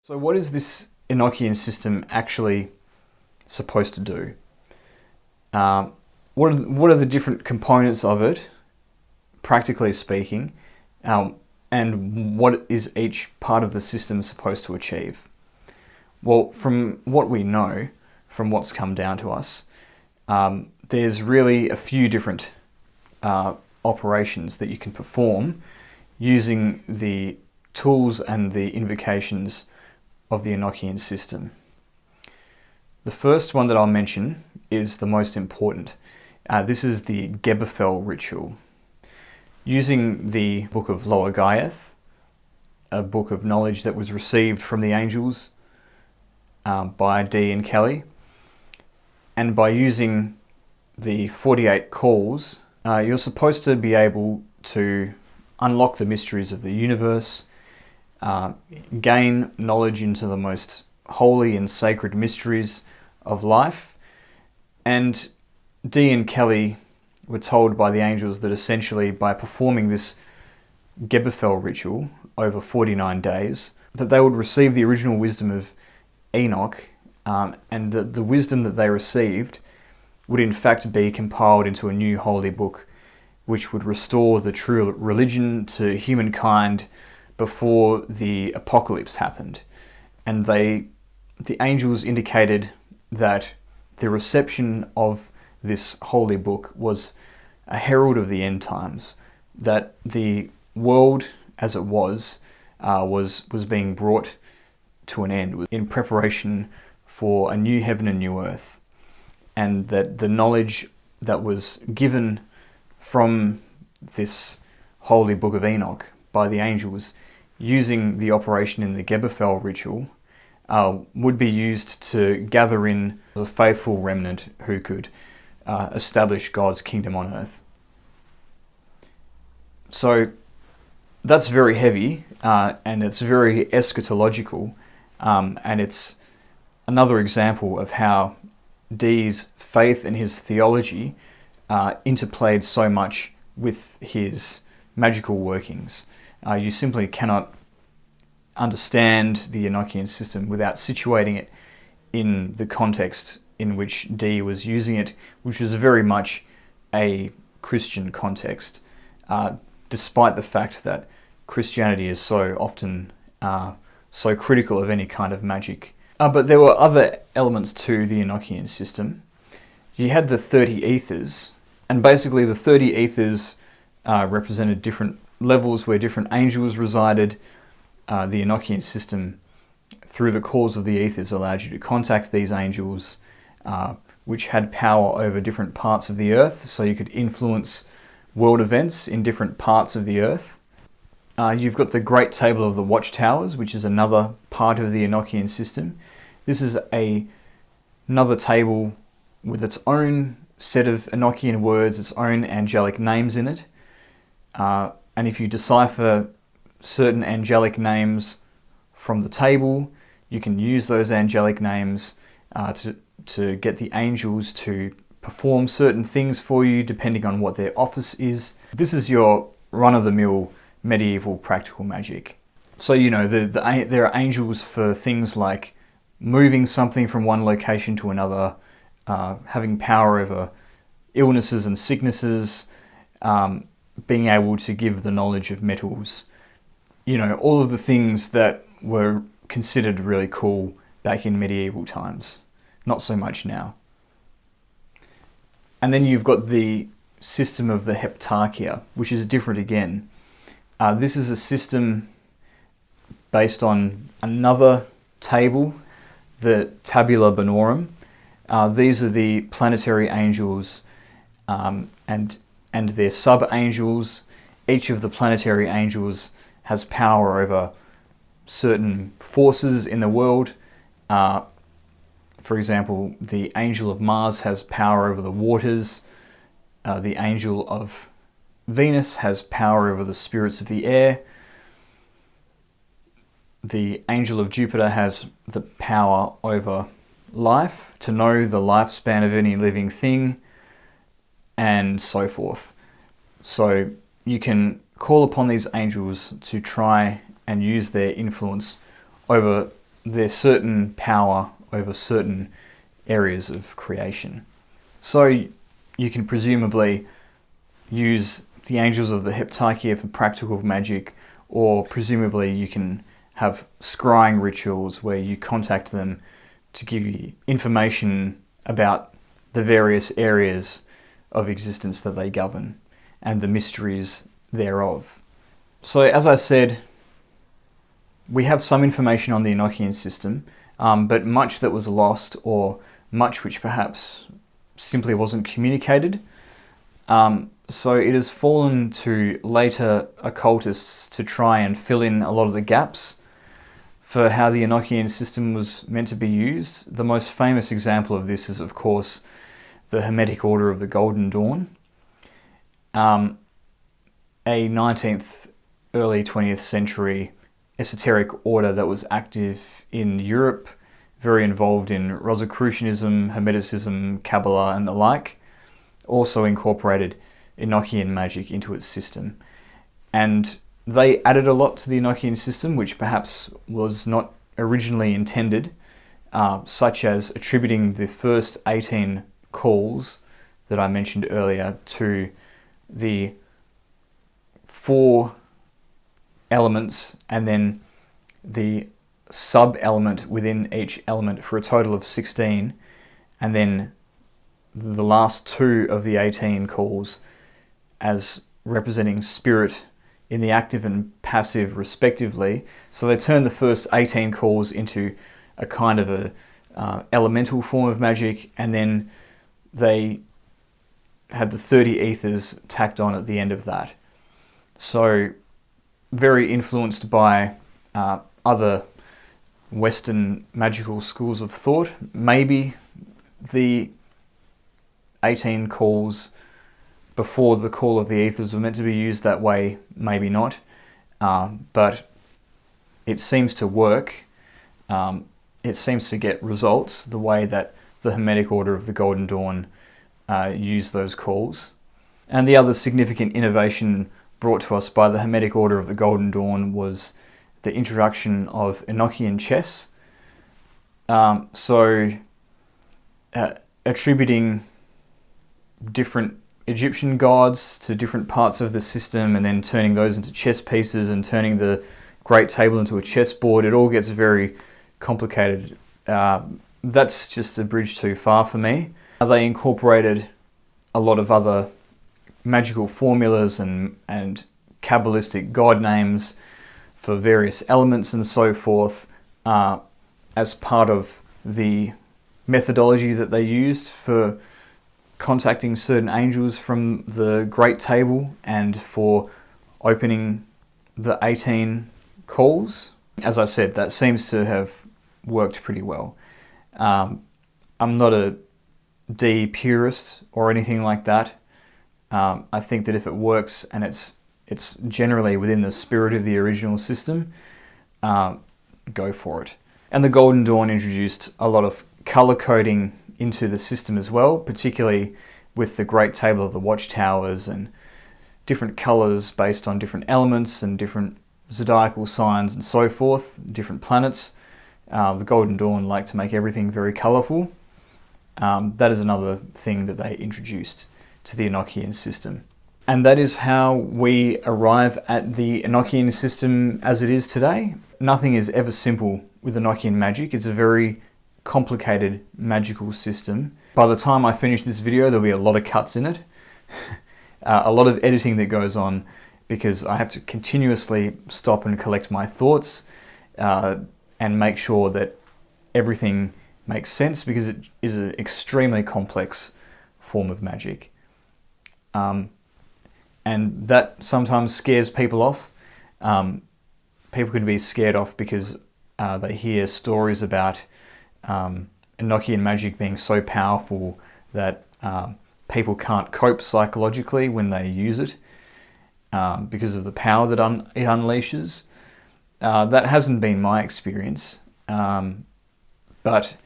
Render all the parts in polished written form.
So what is this Enochian system actually supposed to do? What are the different components of it, practically speaking, and what is each part of the system supposed to achieve? Well, from what we know, from what's come down to us, there's really a few different operations that you can perform using the tools and the invocations of the Enochian system. The first one that I'll mention is the most important. This is the Gebofal ritual. Using the Book of Lower Gaiath, a book of knowledge that was received from the angels by Dee and Kelly, and by using the 48 calls, you're supposed to be able to unlock the mysteries of the universe, gain knowledge into the most holy and sacred mysteries of life. And Dee and Kelly were told by the angels that essentially by performing this Gebofal ritual over 49 days, that they would receive the original wisdom of Enoch, and that the wisdom that they received would in fact be compiled into a new holy book, which would restore the true religion to humankind before the apocalypse happened. And the angels indicated that the reception of this holy book was a herald of the end times, that the world as it was being brought to an end in preparation for a new heaven and new earth, and that the knowledge that was given from this holy book of Enoch by the angels using the operation in the Gebofal ritual would be used to gather in a faithful remnant who could establish God's kingdom on earth. So that's very heavy, and it's very eschatological, and it's another example of how Dee's faith and his theology interplayed so much with his magical workings. You simply cannot understand the Enochian system without situating it in the context in which Dee was using it, which was very much a Christian context, despite the fact that Christianity is so often so critical of any kind of magic. But there were other elements to the Enochian system. You had the 30 Aethyrs, and basically the 30 Aethyrs represented different levels where different angels resided. The Enochian system, through the calls of the Aethyrs, allowed you to contact these angels, which had power over different parts of the earth, so you could influence world events in different parts of the earth. You've got the Great Table of the Watchtowers, which is another part of the Enochian system. This is another table with its own set of Enochian words, its own angelic names in it. And if you decipher certain angelic names from the table, you can use those angelic names to get the angels to perform certain things for you depending on what their office is. This is your run-of-the-mill medieval practical magic. So, you know, there are angels for things like moving something from one location to another, having power over illnesses and sicknesses, being able to give the knowledge of metals. You know, all of the things that were considered really cool back in medieval times. Not so much now. And then you've got the system of the Heptarchia, which is different again. This is a system based on another table, the Tabula Bonorum. These are the planetary angels and their sub-angels. Each of the planetary angels has power over certain forces in the world. For example, the angel of Mars has power over the waters. The angel of Venus has power over the spirits of the air. The angel of Jupiter has the power over life, to know the lifespan of any living thing, and so forth. So you can call upon these angels to try and use their influence over there's certain power over certain areas of creation. So you can presumably use the angels of the Heptarchia for practical magic, or presumably you can have scrying rituals where you contact them to give you information about the various areas of existence that they govern and the mysteries thereof. So as I said, we have some information on the Enochian system, but much that was lost, or much which perhaps simply wasn't communicated. So it has fallen to later occultists to try and fill in a lot of the gaps for how the Enochian system was meant to be used. The most famous example of this is, of course, the Hermetic Order of the Golden Dawn, a 19th, early 20th century esoteric order that was active in Europe, very involved in Rosicrucianism, Hermeticism, Kabbalah, and the like. Also incorporated Enochian magic into its system. And they added a lot to the Enochian system, which perhaps was not originally intended, such as attributing the first 18 calls that I mentioned earlier to the 4 elements and then the sub-element within each element for a total of 16, and then the last 2 of the 18 calls as representing spirit in the active and passive respectively. So they turned the first 18 calls into a kind of a elemental form of magic, and then they had the 30 Aethyrs tacked on at the end of that. So very influenced by other Western magical schools of thought. Maybe the 18 calls before the call of the Aethyrs were meant to be used that way, maybe not. But it seems to work. It seems to get results the way that the Hermetic Order of the Golden Dawn used those calls. And the other significant innovation brought to us by the Hermetic Order of the Golden Dawn was the introduction of Enochian chess. Attributing different Egyptian gods to different parts of the system, and then turning those into chess pieces and turning the great table into a chessboard. It all gets very complicated. That's just a bridge too far for me. They incorporated a lot of other magical formulas and Kabbalistic god names for various elements and so forth as part of the methodology that they used for contacting certain angels from the Great Table and for opening the 18 calls. As I said, that seems to have worked pretty well. I'm not a D purist or anything like that. I think that if it works and it's generally within the spirit of the original system, go for it. And the Golden Dawn introduced a lot of color coding into the system as well, particularly with the Great Table of the Watchtowers and different colors based on different elements and different zodiacal signs and so forth, different planets. The Golden Dawn like to make everything very colorful. That is another thing that they introduced to the Enochian system. And that is how we arrive at the Enochian system as it is today. Nothing is ever simple with Enochian magic. It's a very complicated magical system. By the time I finish this video, there'll be a lot of cuts in it. A lot of editing that goes on because I have to continuously stop and collect my thoughts and make sure that everything makes sense, because it is an extremely complex form of magic. And that sometimes scares people off. People can be scared off because they hear stories about Enochian magic being so powerful that people can't cope psychologically when they use it because of the power that it unleashes. That hasn't been my experience, but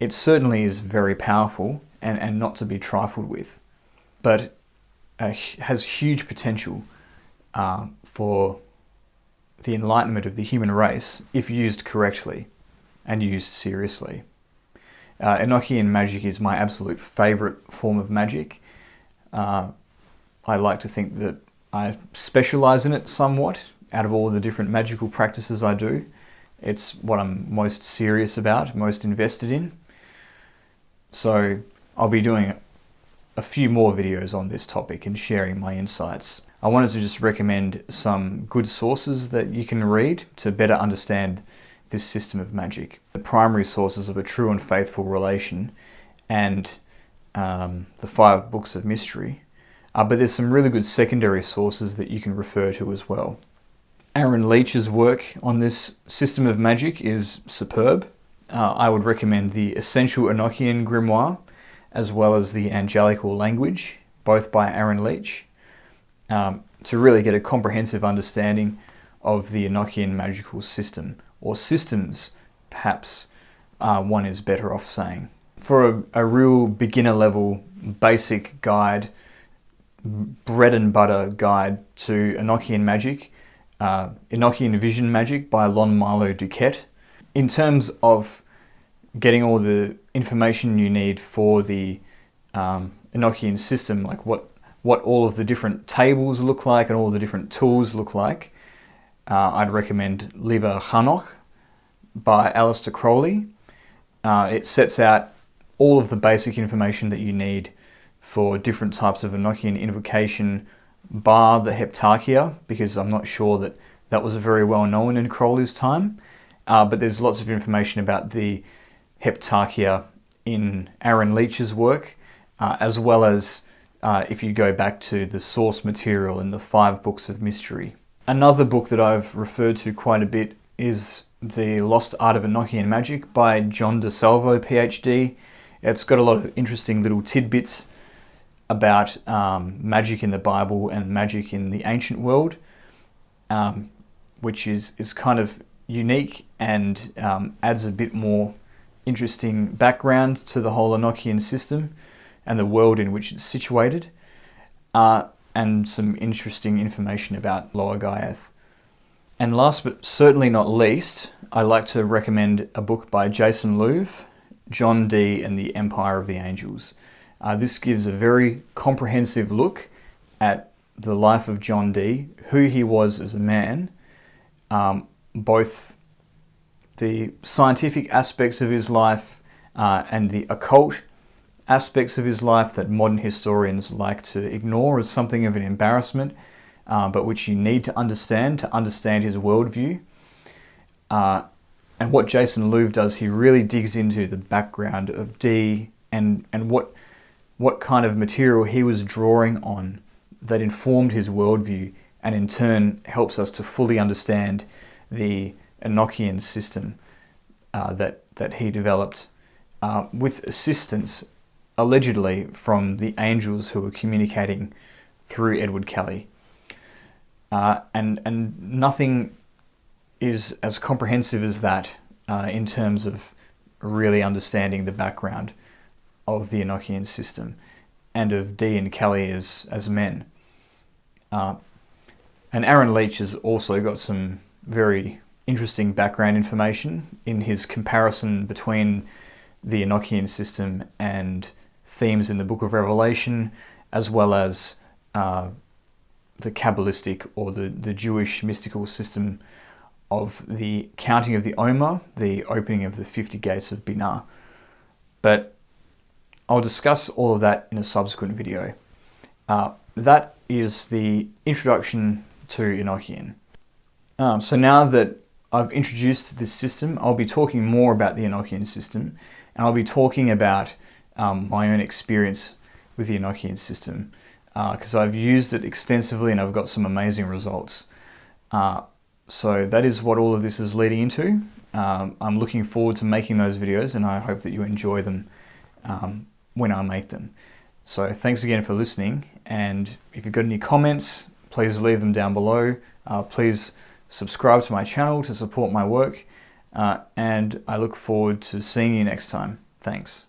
it certainly is very powerful and not to be trifled with. But has huge potential for the enlightenment of the human race if used correctly. and used seriously. Enochian magic is my absolute favourite form of magic. I like to think that I specialise in it somewhat out of all the different magical practices I do. It's what I'm most serious about, most invested in. So I'll be doing a few more videos on this topic and sharing my insights. I wanted to just recommend some good sources that you can read to better understand this system of magic. The primary sources of a true and faithful relation and the 5 books of mystery. But there's some really good secondary sources that you can refer to as well. Aaron Leach's work on this system of magic is superb. I would recommend the Essential Enochian Grimoire as well as the Angelical Language, both by Aaron Leach, to really get a comprehensive understanding of the Enochian magical system, or systems, perhaps one is better off saying. For a real beginner level, basic guide, bread and butter guide to Enochian magic, Enochian Vision Magic by Lon Milo Duquette. In terms of getting all the information you need for the Enochian system, like what all of the different tables look like and all the different tools look like, I'd recommend Liber Hanoch by Aleister Crowley. It sets out all of the basic information that you need for different types of Enochian invocation, bar the Heptarchia, because I'm not sure that was very well known in Crowley's time. But there's lots of information about the Heptarchia in Aaron Leach's work, as well as if you go back to the source material in the 5 books of mystery. Another book that I've referred to quite a bit is The Lost Art of Enochian Magic by John DeSalvo, PhD. It's got a lot of interesting little tidbits about magic in the Bible and magic in the ancient world, which is kind of unique and adds a bit more interesting background to the whole Enochian system and the world in which it's situated, and some interesting information about Lower Gaiath. And last but certainly not least, I'd like to recommend a book by Jason Louv, John Dee and the Empire of the Angels. This gives a very comprehensive look at the life of John Dee, who he was as a man, both the scientific aspects of his life and the occult aspects of his life that modern historians like to ignore as something of an embarrassment, but which you need to understand his worldview. And what Jason Louv does, he really digs into the background of Dee and what kind of material he was drawing on that informed his worldview, and in turn helps us to fully understand the Enochian system that he developed with assistance, allegedly, from the angels who were communicating through Edward Kelly. And nothing is as comprehensive as that in terms of really understanding the background of the Enochian system and of Dee and Kelly as men. And Aaron Leach has also got some very interesting background information in his comparison between the Enochian system and themes in the Book of Revelation, as well as the Kabbalistic or the Jewish mystical system of the counting of the Omer, the opening of the 50 gates of Binah. But I'll discuss all of that in a subsequent video. That is the introduction to Enochian. So now that I've introduced this system, I'll be talking more about the Enochian system, and I'll be talking about my own experience with the Enochian system, because I've used it extensively and I've got some amazing results. So that is what all of this is leading into. I'm looking forward to making those videos, and I hope that you enjoy them when I make them. So thanks again for listening, and if you've got any comments, please leave them down below. Please subscribe to my channel to support my work, and I look forward to seeing you next time. Thanks.